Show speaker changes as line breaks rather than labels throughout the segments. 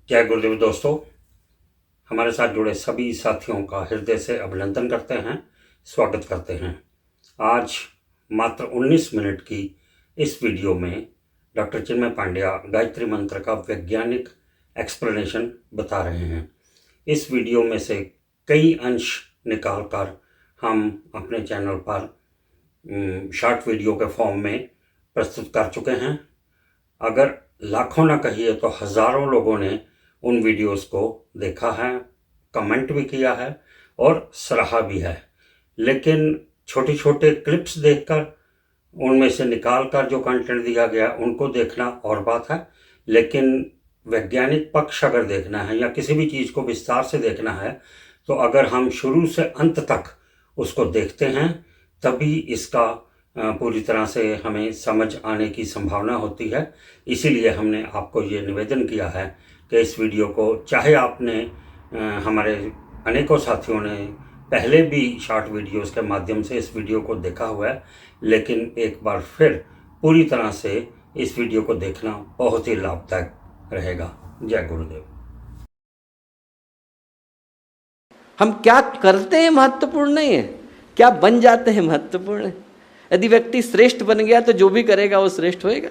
जय गुरुदेव दोस्तों। हमारे साथ जुड़े सभी साथियों का हृदय से अभिनंदन करते हैं, स्वागत करते हैं। आज मात्र 19 मिनट की इस वीडियो में डॉक्टर चिन्मय पांड्या गायत्री मंत्र का वैज्ञानिक एक्सप्लेनेशन बता रहे हैं। इस वीडियो में से कई अंश निकालकर हम अपने चैनल पर शॉर्ट वीडियो के फॉर्म में प्रस्तुत कर चुके हैं। अगर लाखों ना कहिए तो हज़ारों लोगों ने उन वीडियोस को देखा है, कमेंट भी किया है और सराहा भी है। लेकिन छोटे छोटे क्लिप्स देखकर उनमें से निकाल कर जो कंटेंट दिया गया उनको देखना और बात है, लेकिन वैज्ञानिक पक्ष अगर देखना है या किसी भी चीज़ को विस्तार से देखना है तो अगर हम शुरू से अंत तक उसको देखते हैं तभी इसका पूरी तरह से हमें समझ आने की संभावना होती है। इसीलिए हमने आपको ये निवेदन किया है कि इस वीडियो को, चाहे आपने हमारे अनेकों साथियों ने पहले भी शॉर्ट वीडियोस के माध्यम से इस वीडियो को देखा हुआ है, लेकिन एक बार फिर पूरी तरह से इस वीडियो को देखना बहुत ही लाभदायक रहेगा। जय गुरुदेव।
हम क्या करते हैं महत्वपूर्ण नहीं है, क्या बन जाते हैं महत्वपूर्ण है। यदि व्यक्ति श्रेष्ठ बन गया तो जो भी करेगा वो श्रेष्ठ होएगा।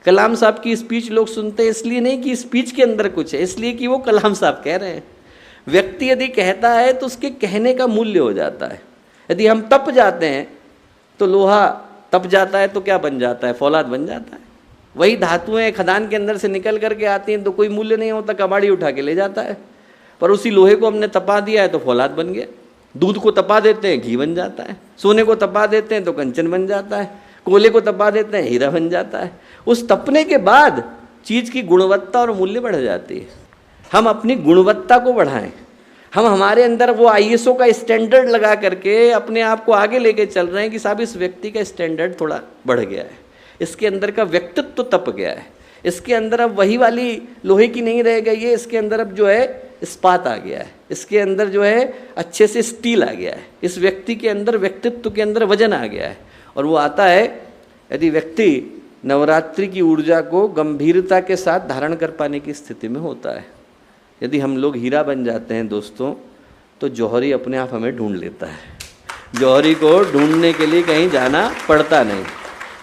कलाम साहब की स्पीच लोग सुनते हैं इसलिए नहीं कि स्पीच के अंदर कुछ है, इसलिए कि वो कलाम साहब कह रहे हैं। व्यक्ति यदि कहता है तो उसके कहने का मूल्य हो जाता है। यदि हम तप जाते हैं तो लोहा तप जाता है तो क्या बन जाता है, फौलाद बन जाता है। वही धातुएं खदान के अंदर से निकल करके आती हैं तो कोई मूल्य नहीं होता, कबाड़ी उठा के ले जाता है। पर उसी लोहे को हमने तपा दिया है तो फौलाद बन गया। दूध को तपा देते हैं घी बन जाता है, सोने को तपा देते हैं तो कंचन बन जाता है, कोयले को तपा देते हैं हीरा बन जाता है। उस तपने के बाद चीज़ की गुणवत्ता और मूल्य बढ़ जाती है। हम अपनी गुणवत्ता को बढ़ाएं। हम हमारे अंदर वो ISO का स्टैंडर्ड लगा करके अपने आप को आगे लेके चल रहे हैं कि साहब इस व्यक्ति का स्टैंडर्ड थोड़ा बढ़ गया है, इसके अंदर का व्यक्तित्व तो तप गया है, इसके अंदर अब वही वाली लोहे की नहीं रह गई है, इसके अंदर अब जो है इस्पात आ गया है, इसके अंदर जो है अच्छे से स्टील आ गया है, इस व्यक्ति के अंदर व्यक्तित्व के अंदर वजन आ गया है। और वो आता है यदि व्यक्ति नवरात्रि की ऊर्जा को गंभीरता के साथ धारण कर पाने की स्थिति में होता है। यदि हम लोग हीरा बन जाते हैं दोस्तों तो जौहरी अपने आप हमें ढूंढ लेता है। जौहरी को ढूंढने के लिए कहीं जाना पड़ता नहीं।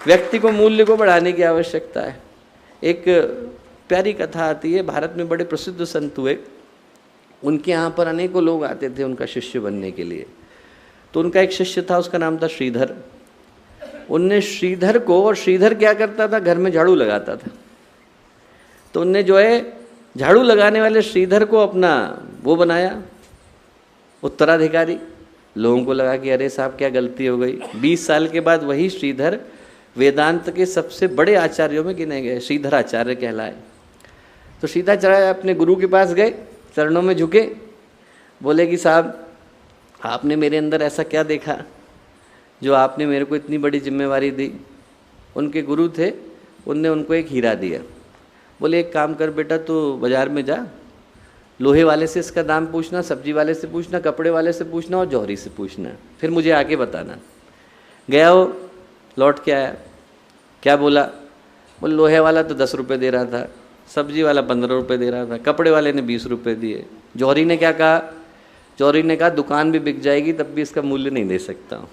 व्यक्ति को मूल्य को बढ़ाने की आवश्यकता है। एक प्यारी कथा आती है, भारत में बड़े प्रसिद्ध संत हुए, उनके यहाँ पर अनेकों लोग आते थे उनका शिष्य बनने के लिए। तो उनका एक शिष्य था, उसका नाम था श्रीधर। उनने श्रीधर को, और श्रीधर क्या करता था, घर में झाड़ू लगाता था। तो उनने जो है झाड़ू लगाने वाले श्रीधर को अपना वो बनाया उत्तराधिकारी। लोगों को लगा कि अरे साहब क्या गलती हो गई। 20 साल के बाद वही श्रीधर वेदांत के सबसे बड़े आचार्यों में गिने गए, श्रीधर आचार्य कहलाए। तो श्रीधराचार्य अपने गुरु के पास गए, चरणों में झुके, बोले कि साहब आपने मेरे अंदर ऐसा क्या देखा जो आपने मेरे को इतनी बड़ी जिम्मेवारी दी। उनके गुरु थे, उनने उनको एक हीरा दिया। बोले एक काम कर बेटा, तो बाज़ार में जा, लोहे वाले से इसका दाम पूछना, सब्जी वाले से पूछना, कपड़े वाले से पूछना और जौहरी से पूछना, फिर मुझे आके बताना। गया वो, लौट के आया, क्या बोला? बोले लोहे वाला तो 10 रुपये दे रहा था, सब्जी वाला 15 रुपये दे रहा था, कपड़े वाले ने 20 रुपये दिए। जौहरी ने क्या कहा? जौहरी ने कहा दुकान भी बिक जाएगी तब भी इसका मूल्य नहीं दे सकता हूँ।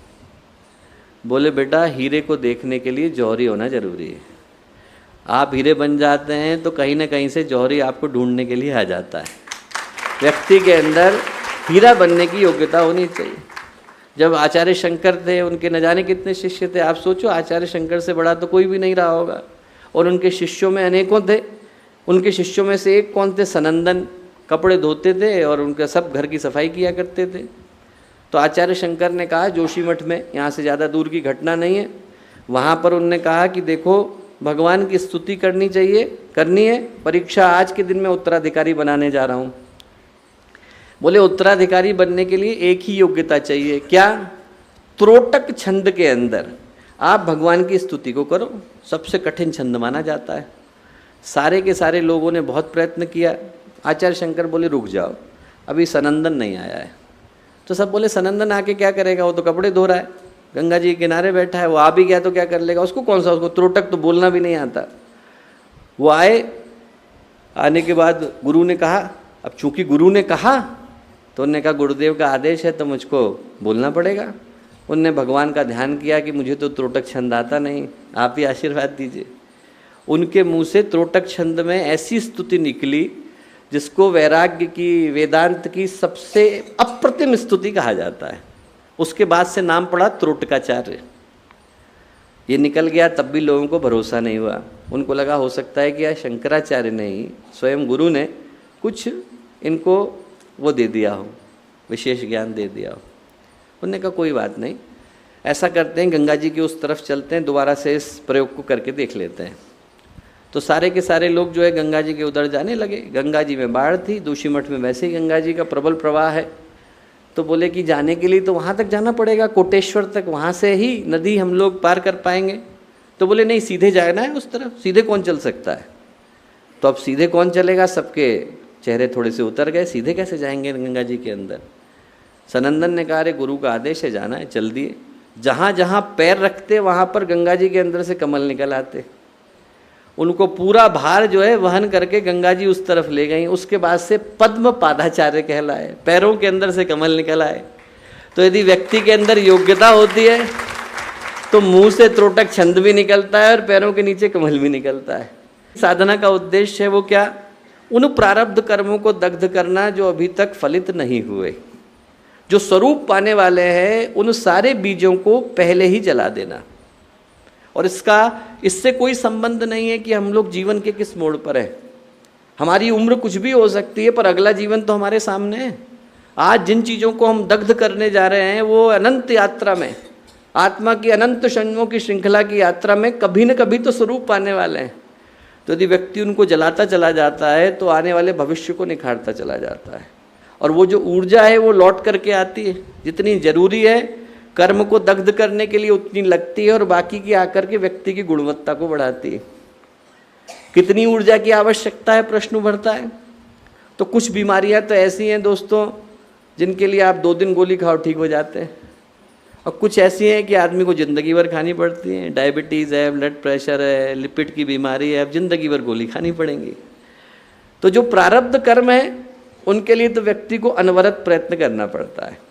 बोले बेटा हीरे को देखने के लिए जौहरी होना जरूरी है। आप हीरे बन जाते हैं तो कहीं ना कहीं से जौहरी आपको ढूंढने के लिए आ जाता है। व्यक्ति के अंदर हीरा बनने की योग्यता होनी चाहिए। जब आचार्य शंकर थे, उनके न जाने कितने शिष्य थे। आप सोचो आचार्य शंकर से बड़ा तो कोई भी नहीं रहा होगा, और उनके शिष्यों में अनेकों थे। उनके शिष्यों में से एक कौन थे? सनंदन, कपड़े धोते थे और उनका सब घर की सफाई किया करते थे। तो आचार्य शंकर ने कहा जोशीमठ में, यहाँ से ज़्यादा दूर की घटना नहीं है, वहाँ पर उनने कहा कि देखो भगवान की स्तुति करनी है, परीक्षा आज के दिन में उत्तराधिकारी बनाने जा रहा हूँ। बोले उत्तराधिकारी बनने के लिए एक ही योग्यता चाहिए, क्या? त्रोटक छंद के अंदर आप भगवान की स्तुति को करो। सबसे कठिन छंद माना जाता है। सारे के सारे लोगों ने बहुत प्रयत्न किया। आचार्य शंकर बोले रुक जाओ, अभी सनंदन नहीं आया है। तो सब बोले सनंदन आके क्या करेगा, वो तो कपड़े धो रहा है, गंगा जी के किनारे बैठा है, वो आ भी गया तो क्या कर लेगा, उसको कौन सा, उसको त्रोटक तो बोलना भी नहीं आता। वो आए, आने के बाद गुरु ने कहा, अब चूंकि गुरु ने कहा तो उन्होंने कहा गुरुदेव का आदेश है तो मुझको बोलना पड़ेगा। उनने भगवान का ध्यान किया कि मुझे तो त्रोटक छंद आता नहीं, आप ही आशीर्वाद दीजिए। उनके मुंह से त्रोटक छंद में ऐसी स्तुति निकली जिसको वैराग्य की, वेदांत की सबसे अप्रतिम स्तुति कहा जाता है। उसके बाद से नाम पड़ा त्रोटकाचार्य। ये निकल गया तब भी लोगों को भरोसा नहीं हुआ। उनको लगा हो सकता है कि यार शंकराचार्य ने ही, स्वयं गुरु ने कुछ इनको वो दे दिया हो, विशेष ज्ञान दे दिया हो। उन्होंने कहा कोई बात नहीं, ऐसा करते हैं गंगा जी की उस तरफ चलते हैं, दोबारा से इस प्रयोग को करके देख लेते हैं। तो सारे के सारे लोग जो है गंगा जी के उधर जाने लगे। गंगा जी में बाढ़ थी, जोशीमठ में वैसे ही गंगा जी का प्रबल प्रवाह है। तो बोले कि जाने के लिए तो वहाँ तक जाना पड़ेगा, कोटेश्वर तक, वहाँ से ही नदी हम लोग पार कर पाएंगे। तो बोले नहीं, सीधे जाना है उस तरफ, सीधे कौन चल सकता है। तो अब सीधे कौन चलेगा, सबके चेहरे थोड़े से उतर गए, सीधे कैसे जाएंगे गंगा जी के अंदर। सनंदन ने कहा अरे गुरु का आदेश है, जाना है, चल दिए। जहाँ जहाँ पैर रखते वहाँ पर गंगा जी के अंदर से कमल निकल आते। उनको पूरा भार जो है वहन करके गंगा जी उस तरफ ले गई। उसके बाद से पद्म पादाचार्य कहलाए, पैरों के अंदर से कमल निकल आए। तो यदि व्यक्ति के अंदर योग्यता होती है तो मुंह से त्रोटक छंद भी निकलता है और पैरों के नीचे कमल भी निकलता है। साधना का उद्देश्य है वो क्या, उन प्रारब्ध कर्मों को दग्ध करना जो अभी तक फलित नहीं हुए, जो स्वरूप पाने वाले हैं, उन सारे बीजों को पहले ही जला देना। और इससे कोई संबंध नहीं है कि हम लोग जीवन के किस मोड़ पर है। हमारी उम्र कुछ भी हो सकती है पर अगला जीवन तो हमारे सामने है। आज जिन चीज़ों को हम दग्ध करने जा रहे हैं वो अनंत यात्रा में, आत्मा की अनंत जन्मों की श्रृंखला की यात्रा में कभी न कभी तो स्वरूप पाने वाले हैं। तो यदि व्यक्ति उनको जलाता चला जाता है तो आने वाले भविष्य को निखारता चला जाता है। और वो जो ऊर्जा है वो लौट करके आती है। जितनी जरूरी है कर्म को दग्ध करने के लिए उतनी लगती है और बाकी की आकर के व्यक्ति की गुणवत्ता को बढ़ाती है। कितनी ऊर्जा की आवश्यकता है, प्रश्न उभरता है। तो कुछ बीमारियां तो ऐसी हैं दोस्तों जिनके लिए आप 2 दिन गोली खाओ ठीक हो जाते हैं, और कुछ ऐसी हैं कि आदमी को ज़िंदगी भर खानी पड़ती हैं। डायबिटीज़ है, ब्लड प्रेशर है, लिपिड की बीमारी है, अब ज़िंदगी भर गोली खानी पड़ेंगी। तो जो प्रारब्ध कर्म है उनके लिए तो व्यक्ति को अनवरत प्रयत्न करना पड़ता है।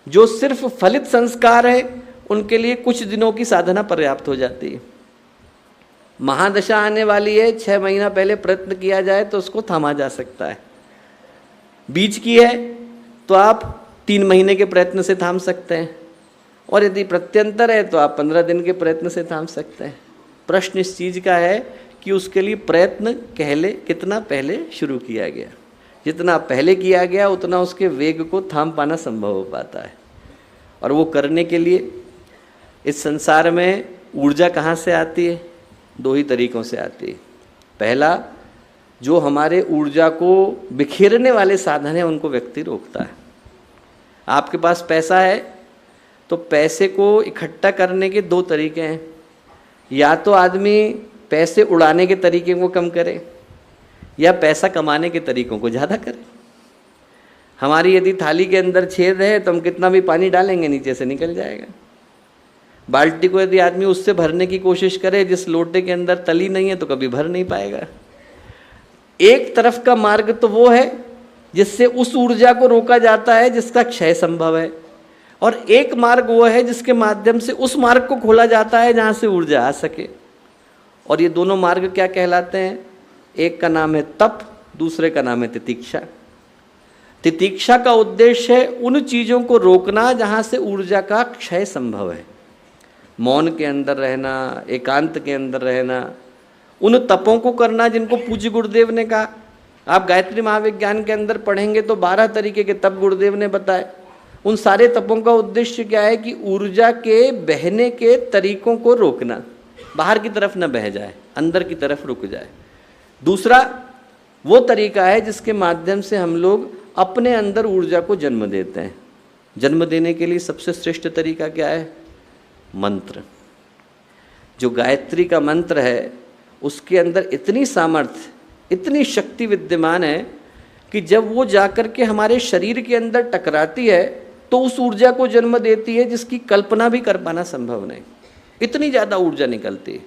जो सिर्फ फलित संस्कार है उनके लिए कुछ दिनों की साधना पर्याप्त हो जाती है। महादशा आने वाली है, 6 महीना पहले प्रयत्न किया जाए तो उसको थामा जा सकता है। बीच की है तो आप 3 महीने के प्रयत्न से थाम सकते हैं, और यदि प्रत्यंतर है तो आप 15 दिन के प्रयत्न से थाम सकते हैं। प्रश्न इस चीज़ का है कि उसके लिए प्रयत्न कितना पहले शुरू किया गया। जितना पहले किया गया उतना उसके वेग को थाम पाना संभव हो पाता है। और वो करने के लिए इस संसार में ऊर्जा कहाँ से आती है, 2 ही तरीक़ों से आती है। पहला, जो हमारे ऊर्जा को बिखेरने वाले साधन हैं उनको व्यक्ति रोकता है। आपके पास पैसा है तो पैसे को इकट्ठा करने के 2 तरीके हैं। या तो आदमी पैसे उड़ाने के तरीके को कम करे या पैसा कमाने के तरीकों को ज़्यादा करे। हमारी यदि थाली के अंदर छेद है तो हम कितना भी पानी डालेंगे नीचे से निकल जाएगा। बाल्टी को यदि आदमी उससे भरने की कोशिश करे जिस लोटे के अंदर तली नहीं है तो कभी भर नहीं पाएगा। एक तरफ का मार्ग तो वो है जिससे उस ऊर्जा को रोका जाता है जिसका क्षय संभव है, और एक मार्ग वो है जिसके माध्यम से उस मार्ग को खोला जाता है जहाँ से ऊर्जा आ सके। और ये दोनों मार्ग क्या कहलाते हैं? एक का नाम है तप, दूसरे का नाम है तितिक्षा। तितिक्षा का उद्देश्य है उन चीज़ों को रोकना जहाँ से ऊर्जा का क्षय संभव है। मौन के अंदर रहना, एकांत के अंदर रहना, उन तपों को करना जिनको पूज्य गुरुदेव ने कहा। आप गायत्री महाविज्ञान के अंदर पढ़ेंगे तो 12 तरीके के तप गुरुदेव ने बताए। उन सारे तपों का उद्देश्य क्या है कि ऊर्जा के बहने के तरीकों को रोकना, बाहर की तरफ न बह जाए, अंदर की तरफ रुक जाए। दूसरा वो तरीका है जिसके माध्यम से हम लोग अपने अंदर ऊर्जा को जन्म देते हैं। जन्म देने के लिए सबसे श्रेष्ठ तरीका क्या है? मंत्र। जो गायत्री का मंत्र है उसके अंदर इतनी सामर्थ्य, इतनी शक्ति विद्यमान है कि जब वो जाकर के हमारे शरीर के अंदर टकराती है तो उस ऊर्जा को जन्म देती है जिसकी कल्पना भी कर पाना संभव नहीं। इतनी ज़्यादा ऊर्जा निकलती है।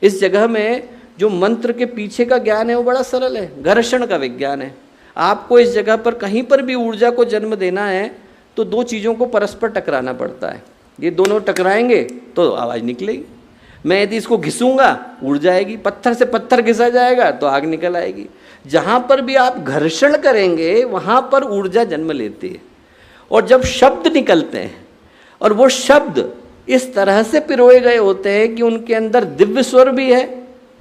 इस जगह में जो मंत्र के पीछे का ज्ञान है वो बड़ा सरल है, घर्षण का विज्ञान है। आपको इस जगह पर कहीं पर भी ऊर्जा को जन्म देना है तो दो चीज़ों को परस्पर टकराना पड़ता है। ये दोनों टकराएंगे तो आवाज़ निकलेगी। मैं यदि इसको घिसूंगा ऊर्जा आएगी, पत्थर से पत्थर घिसा जाएगा तो आग निकल आएगी। जहाँ पर भी आप घर्षण करेंगे वहाँ पर ऊर्जा जन्म लेती है। और जब शब्द निकलते हैं और वो शब्द इस तरह से पिरोए गए होते हैं कि उनके अंदर दिव्य स्वर भी है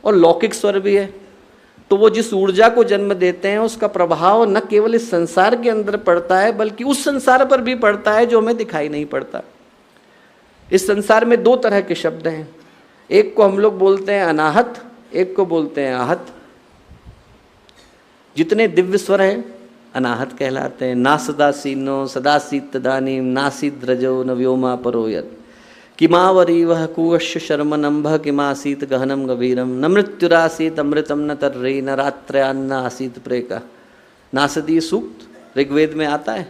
और लौकिक स्वर भी है, तो वो जिस ऊर्जा को जन्म देते हैं उसका प्रभाव न केवल इस संसार के अंदर पड़ता है बल्कि उस संसार पर भी पड़ता है जो हमें दिखाई नहीं पड़ता। इस संसार में दो तरह के शब्द हैं, एक को हम लोग बोलते हैं अनाहत, एक को बोलते हैं आहत। जितने दिव्य स्वर हैं अनाहत कहलाते हैं। ना सदासीनो सदासीत तदानीम नासीद रजो न व्योमा परोयत किमावरी वह कुवश्य शर्मनंभ किमासीत गहनम गभीरम न मृत्युरासीत अमृतम न तर्री न रात्रयान्न आसीत प्रेका। नासदी सूक्त ऋग्वेद में आता है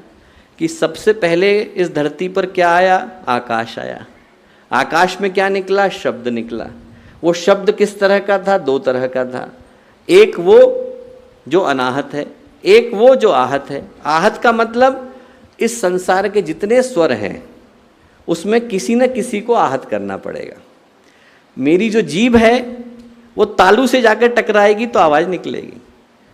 कि सबसे पहले इस धरती पर क्या आया? आकाश आया। आकाश में क्या निकला? शब्द निकला। वो शब्द किस तरह का था? दो तरह का था, एक वो जो अनाहत है, एक वो जो आहत है। आहत का मतलब इस संसार के जितने स्वर हैं उसमें किसी न किसी को आहत करना पड़ेगा। मेरी जो जीभ है वो तालू से जाकर टकराएगी तो आवाज़ निकलेगी,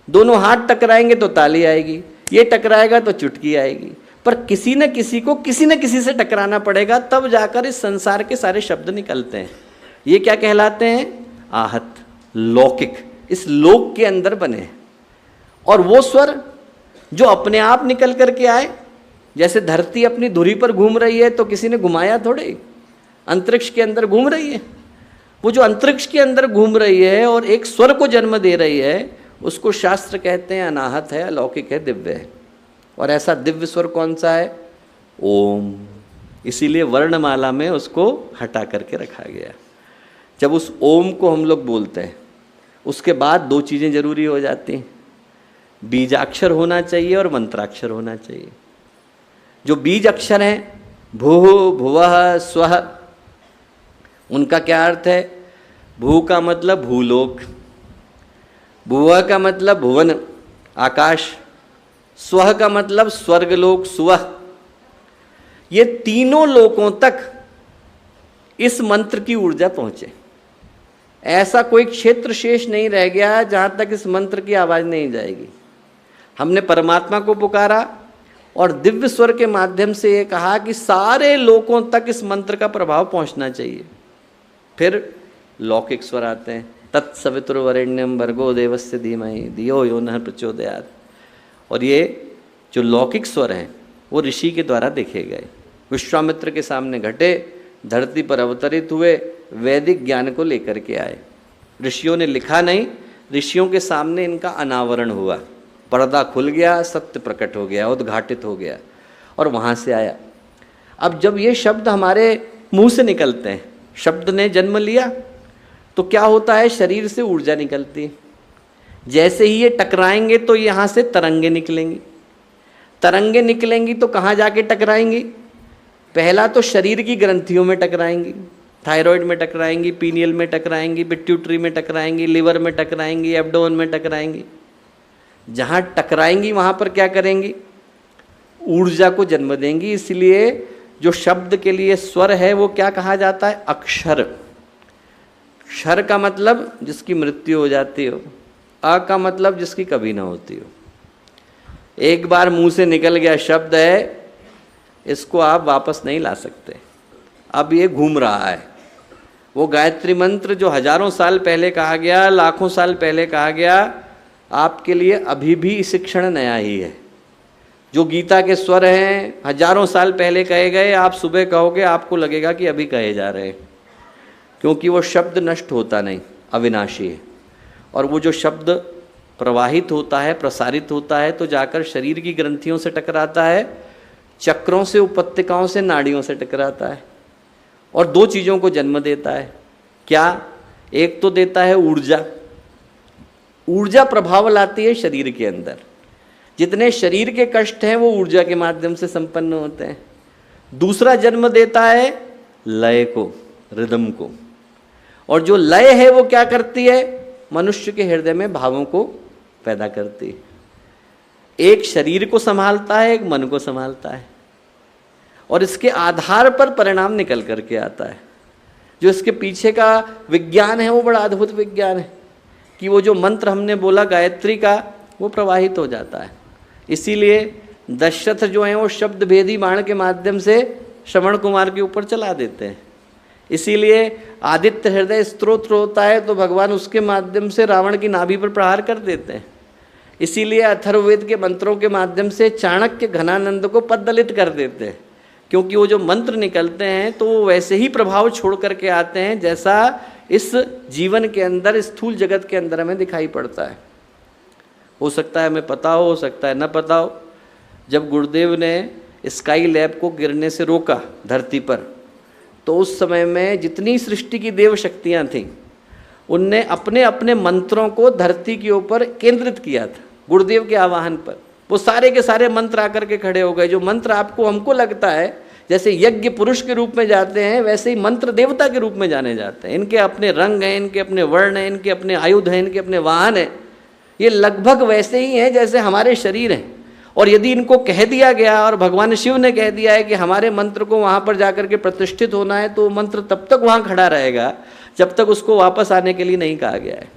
दोनों हाथ टकराएंगे तो ताली आएगी, ये टकराएगा तो चुटकी आएगी, पर किसी न किसी को किसी न किसी से टकराना पड़ेगा तब जाकर इस संसार के सारे शब्द निकलते हैं। ये क्या कहलाते हैं? आहत, लौकिक, इस लोक के अंदर बने। और वो स्वर जो अपने आप निकल करके आए, जैसे धरती अपनी धुरी पर घूम रही है तो किसी ने घुमाया थोड़े, अंतरिक्ष के अंदर घूम रही है। वो जो अंतरिक्ष के अंदर घूम रही है और एक स्वर को जन्म दे रही है उसको शास्त्र कहते हैं अनाहत है, अलौकिक है, दिव्य है। और ऐसा दिव्य स्वर कौन सा है? ओम। इसीलिए वर्णमाला में उसको हटा करके रखा गया। जब उस ओम को हम लोग बोलते हैं उसके बाद दो चीज़ें जरूरी हो जाती हैं, बीजाक्षर होना चाहिए और मंत्राक्षर होना चाहिए। जो बीज अक्षर हैं भू भुवः स्वः, उनका क्या अर्थ है? भू का मतलब भूलोक, भुवः का मतलब भुवन आकाश, स्वः का मतलब स्वर्गलोक सुवह। ये तीनों लोकों तक इस मंत्र की ऊर्जा पहुंचे। ऐसा कोई क्षेत्र शेष नहीं रह गया जहां तक इस मंत्र की आवाज नहीं जाएगी। हमने परमात्मा को पुकारा और दिव्य स्वर के माध्यम से ये कहा कि सारे लोकों तक इस मंत्र का प्रभाव पहुंचना चाहिए। फिर लौकिक स्वर आते हैं, तत्सवितुर्वरेण्यम भर्गो देवस्य धीमहि धियो यो नः प्रचोदयात्। और ये जो लौकिक स्वर हैं वो ऋषि के द्वारा देखे गए, विश्वामित्र के सामने घटे, धरती पर अवतरित हुए, वैदिक ज्ञान को लेकर के आए। ऋषियों ने लिखा नहीं, ऋषियों के सामने इनका अनावरण हुआ, पर्दा खुल गया, सत्य प्रकट हो गया, उद्घाटित हो गया और वहाँ से आया। अब जब ये शब्द हमारे मुंह से निकलते हैं, शब्द ने जन्म लिया तो क्या होता है? शरीर से ऊर्जा निकलती है। जैसे ही ये टकराएंगे तो यहाँ से तरंगे निकलेंगी, तरंगे निकलेंगी तो कहाँ जाके टकराएंगी? पहला तो शरीर की ग्रंथियों में टकराएंगी, थायराइड में टकराएंगी, पीनियल में टकराएंगी, पिट्यूटरी में टकराएंगी, लिवर में टकराएंगी, एब्डोमेन में टकराएंगी। जहाँ टकराएंगी वहाँ पर क्या करेंगी? ऊर्जा को जन्म देंगी। इसलिए जो शब्द के लिए स्वर है वो क्या कहा जाता है? अक्षर। क्षर का मतलब जिसकी मृत्यु हो जाती हो, अ का मतलब जिसकी कभी ना होती हो। एक बार मुंह से निकल गया शब्द है, इसको आप वापस नहीं ला सकते। अब ये घूम रहा है। वो गायत्री मंत्र जो हजारों साल पहले कहा गया, लाखों साल पहले कहा गया, आपके लिए अभी भी इस क्षण नया ही है। जो गीता के स्वर हैं हजारों साल पहले कहे गए, आप सुबह कहोगे आपको लगेगा कि अभी कहे जा रहे हैं, क्योंकि वो शब्द नष्ट होता नहीं, अविनाशी है। और वो जो शब्द प्रवाहित होता है, प्रसारित होता है, तो जाकर शरीर की ग्रंथियों से टकराता है, चक्रों से, उपत्यकाओं से, नाड़ियों से टकराता है और दो चीज़ों को जन्म देता है। क्या? एक तो देता है ऊर्जा, ऊर्जा प्रभाव लाती है शरीर के अंदर। जितने शरीर के कष्ट हैं वो ऊर्जा के माध्यम से संपन्न होते हैं। दूसरा जन्म देता है लय को, रिदम को। और जो लय है वो क्या करती है? मनुष्य के हृदय में भावों को पैदा करती है। एक शरीर को संभालता है, एक मन को संभालता है, और इसके आधार पर परिणाम निकल करके आता है। जो इसके पीछे का विज्ञान है वो बड़ा अद्भुत विज्ञान है कि वो जो मंत्र हमने बोला गायत्री का, वो प्रवाहित हो जाता है। इसीलिए दशरथ जो हैं वो शब्द भेदी बाण के माध्यम से श्रवण कुमार के ऊपर चला देते हैं। इसीलिए आदित्य हृदय स्तोत्र होता है तो भगवान उसके माध्यम से रावण की नाभि पर प्रहार कर देते हैं। इसीलिए अथर्ववेद के मंत्रों के माध्यम से चाणक्य घनानंद को पद्दलित कर देते हैं, क्योंकि वो जो मंत्र निकलते हैं तो वो वैसे ही प्रभाव छोड़ करके आते हैं जैसा इस जीवन के अंदर, स्थूल जगत के अंदर हमें दिखाई पड़ता है। हो सकता है हमें पता हो सकता है न पता हो। जब गुरुदेव ने स्काई लैब को गिरने से रोका धरती पर, तो उस समय में जितनी सृष्टि की देव शक्तियाँ थीं उनने अपने अपने मंत्रों को धरती के ऊपर केंद्रित किया था गुरुदेव के आवाहन पर। वो सारे के सारे मंत्र आकर के खड़े हो गए। जो मंत्र आपको हमको लगता है जैसे यज्ञ पुरुष के रूप में जाते हैं, वैसे ही मंत्र देवता के रूप में जाने जाते हैं। इनके अपने रंग हैं, इनके अपने वर्ण हैं, इनके अपने आयुध हैं, इनके अपने वाहन हैं। ये लगभग वैसे ही हैं जैसे हमारे शरीर हैं। और यदि इनको कह दिया गया और भगवान शिव ने कह दिया है कि हमारे मंत्र को वहाँ पर जाकर के प्रतिष्ठित होना है, तो मंत्र तब तक वहाँ खड़ा रहेगा जब तक उसको वापस आने के लिए नहीं कहा गया है।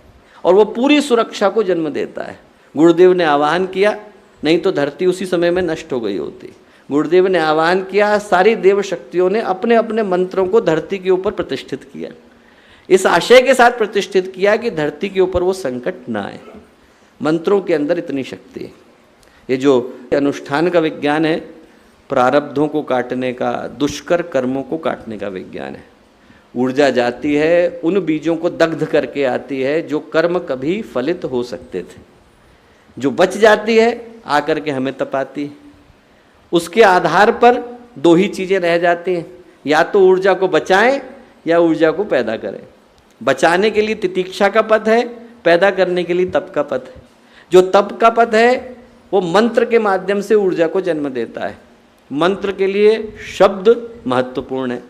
और वो पूरी सुरक्षा को जन्म देता है। गुरुदेव ने आवाहन किया, नहीं तो धरती उसी समय में नष्ट हो गई होती। गुरुदेव ने आह्वान किया, सारी देव शक्तियों ने अपने अपने मंत्रों को धरती के ऊपर प्रतिष्ठित किया। इस आशय के साथ प्रतिष्ठित किया कि धरती के ऊपर वो संकट ना आए। मंत्रों के अंदर इतनी शक्ति है। ये जो अनुष्ठान का विज्ञान है, प्रारब्धों को काटने का, दुष्कर कर्मों को काटने का विज्ञान है। ऊर्जा जाती है, उन बीजों को दग्ध करके आती है जो कर्म कभी फलित हो सकते थे। जो बच जाती है आकर के हमें तपाती है। उसके आधार पर दो ही चीज़ें रह जाती हैं, या तो ऊर्जा को बचाएं या ऊर्जा को पैदा करें। बचाने के लिए तितीक्षा का पथ है, पैदा करने के लिए तप का पथ है। जो तप का पथ है वो मंत्र के माध्यम से ऊर्जा को जन्म देता है। मंत्र के लिए शब्द महत्वपूर्ण है।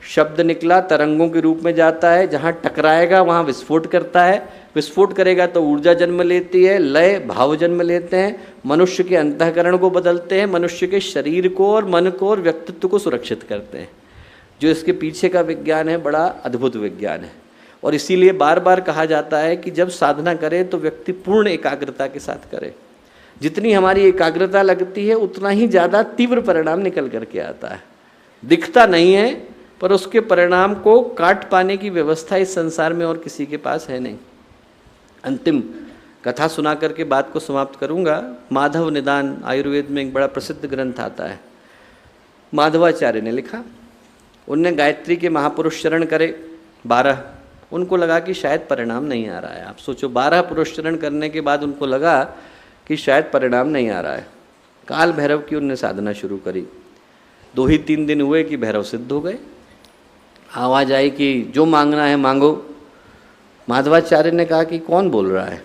शब्द निकला तरंगों के रूप में जाता है, जहाँ टकराएगा वहाँ विस्फोट करता है, विस्फोट करेगा तो ऊर्जा जन्म लेती है, लय भाव जन्म लेते हैं, मनुष्य के अंतःकरण को बदलते हैं, मनुष्य के शरीर को और मन को और व्यक्तित्व को सुरक्षित करते हैं। जो इसके पीछे का विज्ञान है बड़ा अद्भुत विज्ञान है। और इसीलिए बार बार कहा जाता है कि जब साधना करे तो व्यक्ति पूर्ण एकाग्रता के साथ करे। जितनी हमारी एकाग्रता लगती है उतना ही ज़्यादा तीव्र परिणाम निकल करके आता है। दिखता नहीं है पर उसके परिणाम को काट पाने की व्यवस्था इस संसार में और किसी के पास है नहीं। अंतिम कथा सुना करके बात को समाप्त करूंगा। माधव निदान आयुर्वेद में एक बड़ा प्रसिद्ध ग्रंथ आता है, माधवाचार्य ने लिखा। उनने गायत्री के महापुरुष चरण करे 12। उनको लगा कि शायद परिणाम नहीं आ रहा है। आप सोचो, 12 पुरुष चरण करने के बाद उनको लगा कि शायद परिणाम नहीं आ रहा है। काल भैरव की उनने साधना शुरू करी। 2 ही 3 दिन हुए कि भैरव सिद्ध हो गए। आवाज़ आई कि जो मांगना है मांगो। माधवाचार्य ने कहा कि कौन बोल रहा है?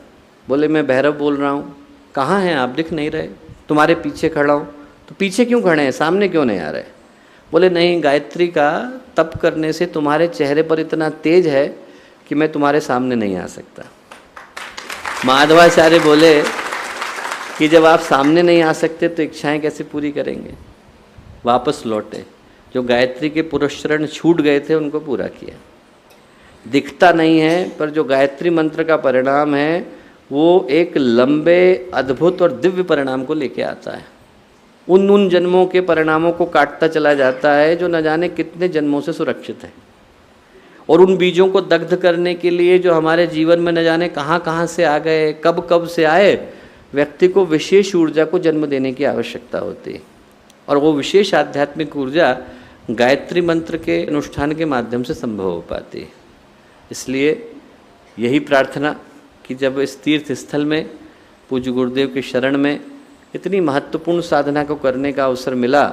बोले मैं भैरव बोल रहा हूँ। कहाँ हैं आप? दिख नहीं रहे। तुम्हारे पीछे खड़ा हूँ। तो पीछे क्यों खड़े हैं, सामने क्यों नहीं आ रहे? बोले नहीं, गायत्री का तप करने से तुम्हारे चेहरे पर इतना तेज है कि मैं तुम्हारे सामने नहीं आ सकता। माधवाचार्य बोले कि जब आप सामने नहीं आ सकते तो इच्छाएं कैसे पूरी करेंगे? वापस लौटे। जो गायत्री के पुरस्चरण छूट गए थे उनको पूरा किया। दिखता नहीं है पर जो गायत्री मंत्र का परिणाम है वो एक लंबे अद्भुत और दिव्य परिणाम को लेके आता है। उन जन्मों के परिणामों को काटता चला जाता है जो न जाने कितने जन्मों से सुरक्षित है। और उन बीजों को दग्ध करने के लिए जो हमारे जीवन में न जाने कहाँ से आ गए, कब से आए, व्यक्ति को विशेष ऊर्जा को जन्म देने की आवश्यकता होती है। और वो विशेष आध्यात्मिक ऊर्जा गायत्री मंत्र के अनुष्ठान के माध्यम से संभव हो पाती है। इसलिए यही प्रार्थना कि जब इस तीर्थ स्थल में पूज्य गुरुदेव के शरण में इतनी महत्वपूर्ण साधना को करने का अवसर मिला,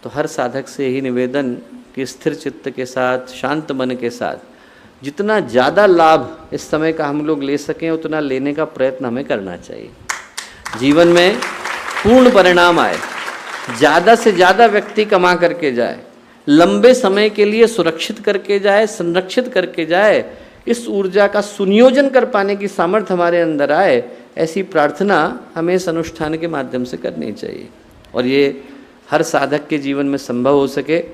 तो हर साधक से यही निवेदन कि स्थिर चित्त के साथ, शांत मन के साथ जितना ज़्यादा लाभ इस समय का हम लोग ले सकें उतना लेने का प्रयत्न हमें करना चाहिए। जीवन में पूर्ण परिणाम आए, ज़्यादा से ज़्यादा व्यक्ति कमा करके जाए, लंबे समय के लिए सुरक्षित करके जाए, संरक्षित करके जाए, इस ऊर्जा का सुनियोजन कर पाने की सामर्थ्य हमारे अंदर आए, ऐसी प्रार्थना हमें इस अनुष्ठान के माध्यम से करनी चाहिए। और ये हर साधक के जीवन में संभव हो सके,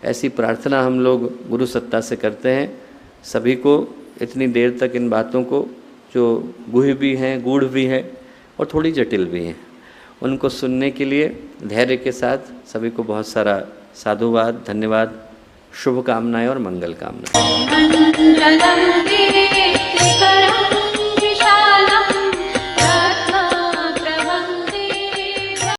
ऐसी प्रार्थना हम लोग गुरु सत्ता से करते हैं। सभी को इतनी देर तक इन बातों को, जो गुह्य भी हैं, गूढ़ भी हैं और थोड़ी जटिल भी हैं, उनको सुनने के लिए धैर्य के साथ सभी को बहुत सारा साधुवाद, धन्यवाद, शुभकामनाएं और मंगल कामनाएं।